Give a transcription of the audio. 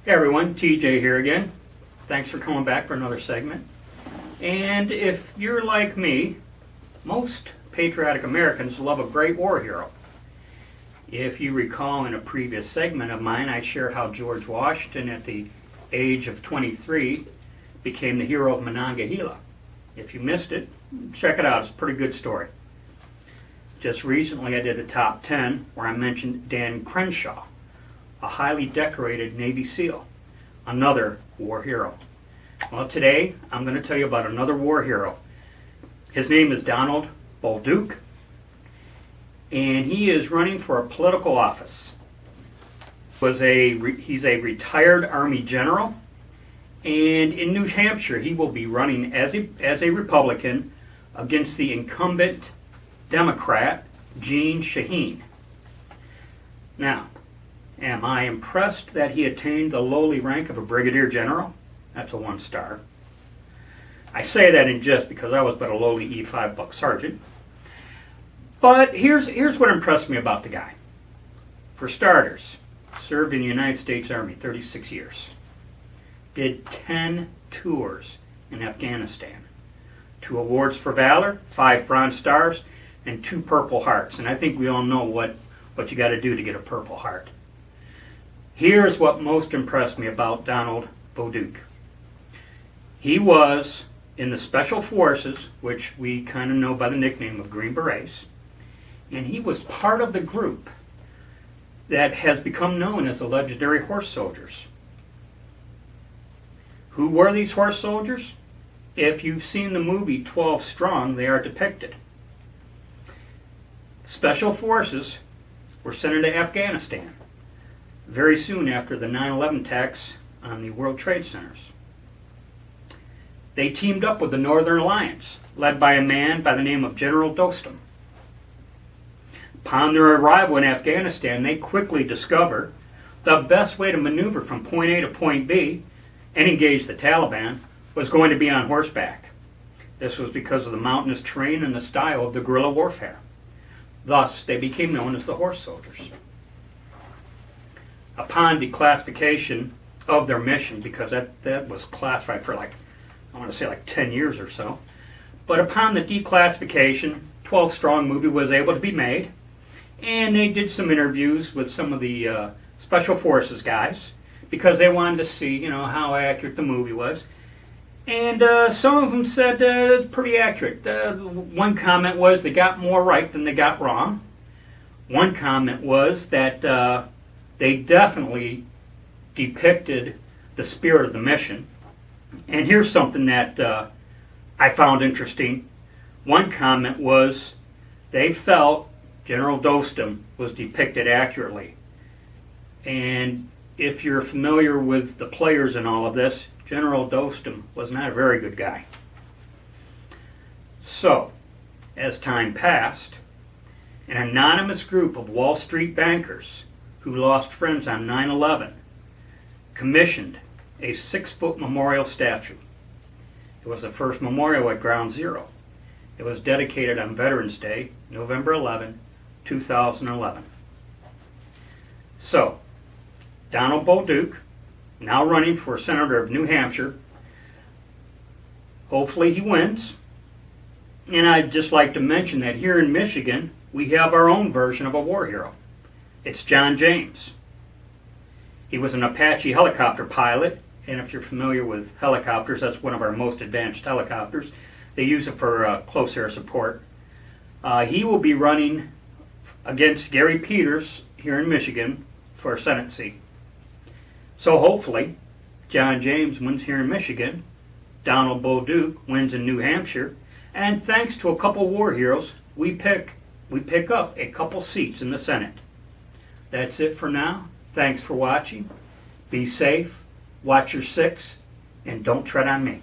Hey everyone, TJ here again. Thanks for coming back for another segment. And if you're like me, most patriotic Americans love a great war hero. If you recall in a previous segment of mine, I shared how George Washington at the age of 23 became the hero of Monongahela. If you missed it, check it out. It's a pretty good story. Just recently I did a top 10 where I mentioned Dan Crenshaw, a highly decorated Navy SEAL, another war hero. Well, today I'm going to tell you about another war hero. His name is Donald Buldoc, and he is running for a political office. He's a retired Army general, and in New Hampshire he will be running as a Republican against the incumbent Democrat Jeanne Shaheen. Now, am I impressed that he attained the lowly rank of a brigadier general? That's a 1 star. I say that in jest because I was but a lowly E5 buck sergeant. But here's what impressed me about the guy. For starters, served in the United States Army 36 years. Did 10 tours in Afghanistan. 2 awards for valor, 5 Bronze Stars, and 2 Purple Hearts. And I think we all know what you got to do to get a Purple Heart. Here's what most impressed me about Donald Buldoc. He was in the Special Forces, which we kind of know by the nickname of Green Berets, and he was part of the group that has become known as the legendary horse soldiers. Who were these horse soldiers? If you've seen the movie 12 Strong, they are depicted. Special Forces were sent into Afghanistan very soon after the 9/11 attacks on the World Trade Centers. They teamed up with the Northern Alliance, led by a man by the name of General Buldoc. Upon their arrival in Afghanistan, they quickly discovered the best way to maneuver from point A to point B and engage the Taliban was going to be on horseback. This was because of the mountainous terrain and the style of the guerrilla warfare. Thus, they became known as the horse soldiers. Upon declassification of their mission, because that was classified for I want to say 10 years or so, but upon the declassification, 12 Strong movie was able to be made, and they did some interviews with some of the Special Forces guys because they wanted to see, how accurate the movie was. And some of them said it's pretty accurate. One comment was they got more right than they got wrong. One comment was that they definitely depicted the spirit of the mission. And here's something that I found interesting. One comment was they felt General Buldoc was depicted accurately. And if you're familiar with the players in all of this, General Buldoc was not a very good guy. So, as time passed, an anonymous group of Wall Street bankers who lost friends on 9/11 commissioned a 6-foot memorial statue. It was the first memorial at Ground Zero. It was dedicated on Veterans Day, November 11, 2011. So, Donald Buldoc, now running for Senator of New Hampshire. Hopefully he wins. And I'd just like to mention that here in Michigan, we have our own version of a war hero. It's John James. He was an Apache helicopter pilot, and if you're familiar with helicopters, that's one of our most advanced helicopters. They use it for close air support. He will be running against Gary Peters here in Michigan for a Senate seat. So hopefully, John James wins here in Michigan, Donald Buldoc wins in New Hampshire, and thanks to a couple war heroes, we pick up a couple seats in the Senate. That's it for now. Thanks for watching. Be safe, watch your 6, and don't tread on me.